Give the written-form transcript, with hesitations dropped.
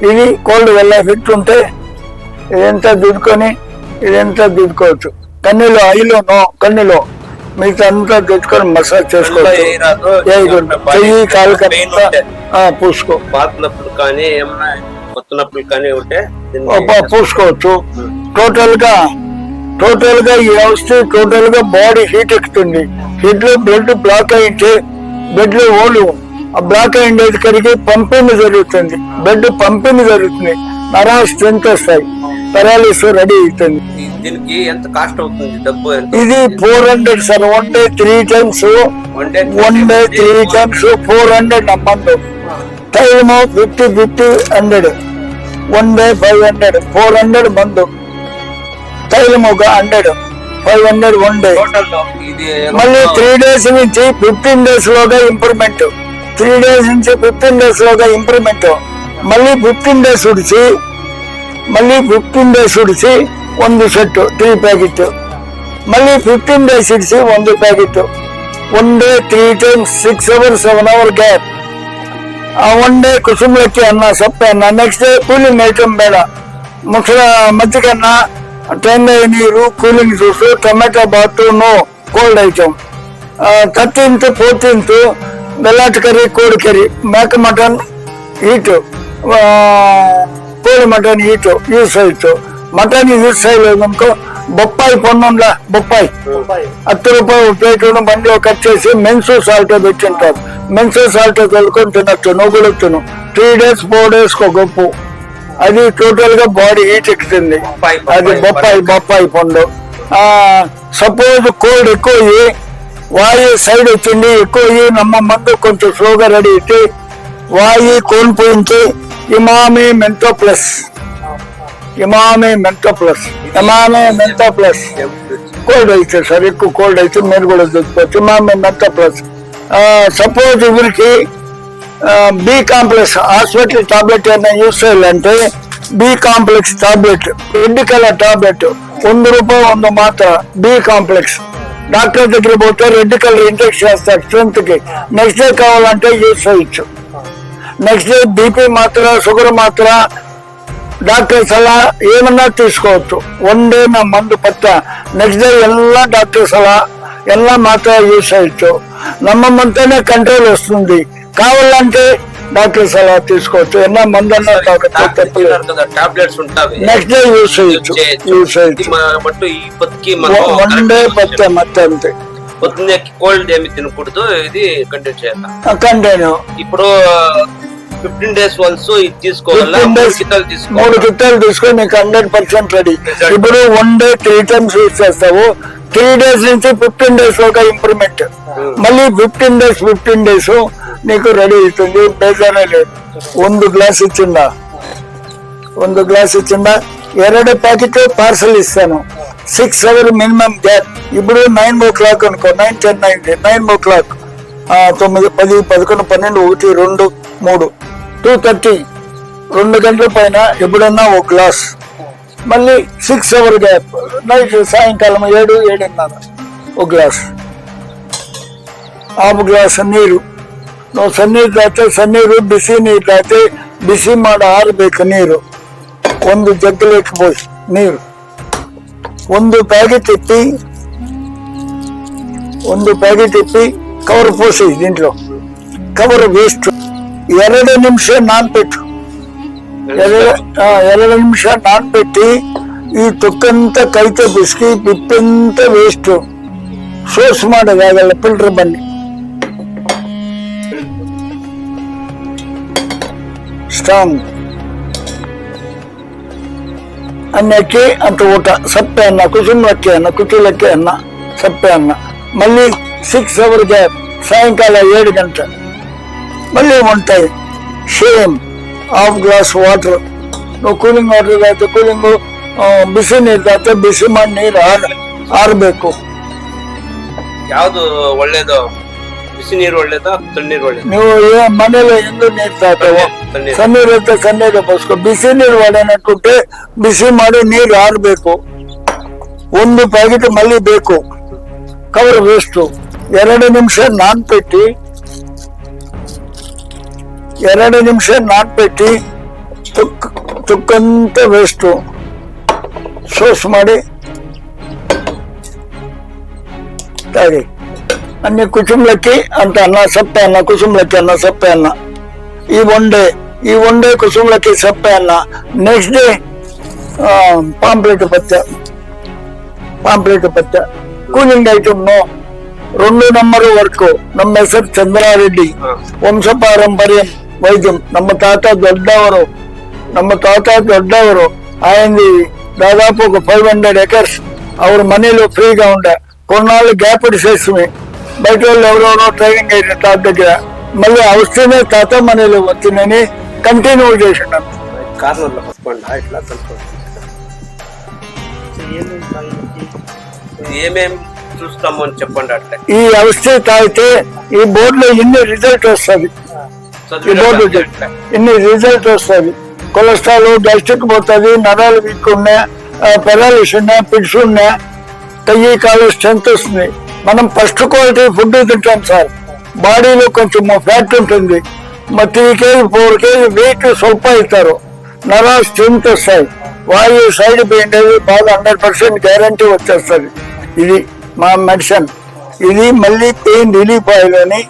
ఇది కోల్డ్ వల్ల ఎఫెక్ట్ ఉంటే ఇదంతా దుద్దుకొని ఇదంతా దుద్దుకోవచ్చు. కన్నీలో ఐలో నో, కన్నీలో మిగతా అంతా దుద్దుకొని మసాజ్ చేసుకోవచ్చు. చెయ్యి కాలు పూసుకో, బాతున్నప్పుడు కానీ ఏమన్నా కొత్తనప్పుడు కానీ ఉంటే పూసుకోవచ్చు. టోటల్ గా ఈ అవస్థ టోటల్ గా బాడీ హీట్ ఎక్కుతుంది. హీట్ లో బ్లడ్ బ్లాక్ అయింటే బ్లడ్ లో ఓళ్ళు ఆ బ్లాక్ అయ్యేది కరిగి పంపింగ్ జరుగుతుంది, బ్లడ్ పంపింగ్ జరుగుతుంది, నరాలు స్ట్రెంత్ వస్తాయి, పెరాలిసిస్ రెడీ అవుతుంది. దీనికి ఎంత కాస్ట్ అవుతుంది? డబ్బు ఇది 400 సార్. 1 day 3 times 400 మందు. టైమ్ 50 100. 1 day 500, 400 మందు. టైమ్ ఒక 100, 500 1 day. మళ్ళీ 3 days నుంచి 15 days లోగా ఇంప్రూవ్మెంట్. 3 days నుంచి 15 days లోగా ఇంప్రూవ్మెంట్. మళ్ళీ 15 days ఉడిచి 1 సెట్ 3 ప్యాకెట్. మళ్ళీ 15 days ఇడిచి 1 packet. 1 day 3 times 6 hours 7 hour gap. 1 day ಕುಸುಮಲಕ್ಕಿ ಅನ್ನ, ಸೊಪ್ಪೆ ಅನ್ನ. ನೆಕ್ಸ್ಟ್ ಡೇ ಕೂಲಿಂಗ್ ಐಟಮ್ ಬೇಡ. ಮಜ್ಜಿಗನ್ನ, ತೆಂಗಿನ ನೀರು, ಕೂಲಿಂಗ್ ಜ್ಯೂಸು, ಟೊಮೆಟೊ ಬಾತು, no cold item. 13th 14th ಬೆಲ್ಲಾಟ್ ಕರಿ, ಕೋಳಿ ಕರಿ, ಮೇಕ ಮಟನ್ ಹೀಟು, కోడి మటన్ హీటు యూస్ అయ్యచ్చు. మటన్ యూస్ అయ్యలేదనుకో బొప్పాయి పొన్నంలా, బొప్పాయి 10 రూపాయలు ప్లేట్లను బండిలో కట్ చేసి మెన్సు సాల్ట్ పెట్టింటారు. మెన్సు సాల్ట్ తొలుకొని తినచ్చు. నువ్వులు తిను. 3 days 4 days గొప్పు. అది టోటల్ గా బాడీ హీట్ ఎక్కుతుంది. అది బొప్పాయి పండు. సపోజ్ కోల్డ్ ఎక్కువ వాయు సైడ్ వచ్చింది, ఎక్కువ నమ్మ మందు కొంచెం స్లోగా రెడీ అయితే వాయు కోల్పోయింటే ఇమామి మెంతో ప్లస్ కోల్డ్ అయితే సార్, ఎక్కువ కోల్డ్ అయితే మీరు కూడా తెచ్చుకోవచ్చు. Emami Mentho plus. సపోజ్ ఇవరికి బి కాంప్లెక్స్ హాస్పిటల్ టాబ్లెట్ ఏమైనా యూస్ చేయాలంటే B complex tablet, red colour tablet 100 రూపాయలు 100 మాత్ర. బి కాంప్లెక్స్ డాక్టర్ దగ్గర పోతే రెడ్ కలర్ ఇంజెక్షన్ చేస్తారు స్ట్రెంత్ కి. నెక్స్ట్ డే కావాలంటే యూస్ చేయొచ్చు. నెక్స్ట్ డే బీపీ మాత్ర, షుగర్ మాత్ర, డాక్టర్ సలహా ఏమన్నా తీసుకోవచ్చు. 1 day నా మందు పట్ట. నెక్స్ట్ డే ఎలా డాక్టర్ సలహా ఎలా మాత్ర యూస్ చేయొచ్చు. నమ్మమంతేనే కంట్రోల్ వస్తుంది. కావాలంటే డాక్టర్ సలహా తీసుకోవచ్చు. ఎన్నో మందు అన్నా నెక్స్ట్ డే యూస్ చేయొచ్చు. 1 day పట్టే మొత్తం అంతే. పొద్దున్నే కోల్డ్ ఏమి తినకూడదు. ఇది కంటిన్యూ చేయాలి. కంటిన్యూ. ఇప్పుడు 15 days వన్స్ ఇది తీసుకోవాలి. 3 కిట్టాలు తీసుకొని నీకు 100% రెడీ. ఇప్పుడు 1 day 3 times యూజ్ చేస్తావు. 3 days నుంచి 15 days లోగా ఇంప్రూవ్మెంట్. మళ్ళీ 15 days నీకు రెడీ అవుతుంది. బేజారే లేదు. 1 glass ఇచ్చిందా, 1 glass ఇచ్చిందా. 2 ప్యాకెట్ పార్సల్ ఇస్తాను. 6 hours మినిమం గ్యాప్. ఇప్పుడు 9 o'clock అనుకో, 9, 10, 9 o'clock 9, 10, 11, 12, 1, 2, 3, 2:30 2 గంటల పైన ఎప్పుడన్నా 1 glass. మళ్ళీ 6 hour గ్యాప్. నైట్ సాయంకాలం 7, 7:30 1 glass. హాఫ్ గ్లాస్ ನೀರು. ನಾವು ಸಣ್ಣೀರು ದಾತೆ ಸಣ್ಣೀರು, ಬಿಸಿ ನೀರು ದಾತೆ ಬಿಸಿ ಮಾಡಿ ಆರಬೇಕು ನೀರು. 1 ಜಗ್ಗಲಿಕ್ಕೆ పోయి ನೀರು 1 ప్యాకెట్ ఇప్పి కవర్ పోసి దీంట్లో కవర్ వేస్ట్. 2 నిమిషం నానపెట్టు. 2 నిమిషం నానపెట్టి ఈ తొక్కంతా కైతే పిసికి పిప్పంతా వేస్ట్ సోర్స్ ಮಾಡೋದಾಗಲ್ಲ. ಫಿಲ್ಟರ್ ಬನ್ನಿ ಸ್ಟ್ರಾಂಗ್ ಅನ್ನಕ್ಕೆ ಅಂತ ಊಟ. ಸಪ್ಪೆ ಅನ್ನ, ಕುಸುಮಲಕ್ಕಿ ಅನ್ನ, ಕುಚಲಕ್ಕಿ ಅನ್ನ, ಸಪ್ಪೆ ಅನ್ನ. మళ్ళీ 6 hour గ్యాప్. సాయంకాలం 7 గంటల మళ్ళీ ఉంటాయి. Same half glass water. నువ్వు కూలింగ్ వాటర్ తాగితే కూలింగ్, ಬಿಸಿ ನೀರು ತಾತೆ ಬಿಸಿ ಮಾಡಿ ನೀರು ಆರಬೇಕು. ಯಾವ್ದು ಒಳ್ಳೇದು? ಬಿಸಿ ನೀರು ಒಳ್ಳೇದಾ, ತಣ್ಣೀರು ಒಳ್ಳೇದು? ನೀವು ಮನೇಲಿ ಎಂದು ನೀರು ತಾತೇವೋ ಸಣ್ಣೀರು ಇರುತ್ತೆ, ಸಣ್ಣೀರು ಬಸ್ಕೊ. ಬಿಸಿ ನೀರು ಒಡೆನಟ್ಟುಂಟೆ ಬಿಸಿ ಮಾಡಿ ನೀರು ಆರಬೇಕು. 1 ಪ್ಯಾಕೆಟ್ ಮಲ್ಲಿ ಬೇಕು. Cover waste. 2 ನಿಮಿಷ ನಾನ್ಪೆಟ್ಟಿ ತುಕ್ಕಂತ ವೇಸ್ಟು ಸೋಸ್ ಮಾಡಿ ತಾಗಿ అన్ని కుటుంబలకి అంత అన్న సప్పే అన్న కుటుంబలకి అన్న సప్పే అన్న ఈ వన్ డే కుటుంబలకి సప్పే అన్న నెక్స్ట్ డే పాంప్లెట్ పచ్చ కూలింగ్ ఐటమ్ 2 ನಂಬರ್ ವರ್ಕ್. ನಮ್ಮ ಹೆಸರು ಚಂದ್ರಾರೆಡ್ಡಿ, ವಂಶಪಾರಂಪರ್ಯ ವೈದ್ಯಂ. ನಮ್ಮ ತಾತ ದೊಡ್ಡವರು ఆయనది దాదాపు ఒక 500 acres. ಅವ್ರ మనేలో ఫ్రీగా ఉండే కొన్నాళ్ళు గ్యాప్ చేసి బయట వాళ్ళు ఎవరెవరో ట్రైనింగ్ అయిన తాత దగ్గర మళ్ళీ వస్తేనే తాత మనీలో వచ్చిందని కంటిన్యూ చేసినాను. ఏమేమి చూస్తాము అని చెప్పండి. అట్లా ఈ ఔషధి తాగితే ఈ బోర్డులో ఇన్ని రిజల్ట్ వస్తుంది. ఈ బోర్డు ఇన్ని రిజల్ట్ వస్తుంది. కొలెస్ట్రాల్, గ్యాస్ట్రిక్ పోతుంది, నరాలు వీక్ ఉన్నా, పెరాలిస్ ఉన్నా, పిడ్స్ ఉన్నా, కయ్యి కాలు స్ట్రెంత్ వస్తుంది. మనం ఫస్ట్ క్వాలిటీ ఫుడ్ తింటాం సార్. బాడీలో కొంచెం ఫ్యాట్ ఉంటుంది. 3 kg 4 kg వెయిట్ స్వల్ప అవుతారు. నరాలు స్ట్రెంత్ వస్తాయి. వాయు సైడ్ పెయిన్ బాగా 100% గ్యారంటీ వచ్చేస్తుంది. ఇది మా మెడిసిన్. ఇది మళ్ళీ పెయిన్ రిలీఫ్ ఆయిల్ అని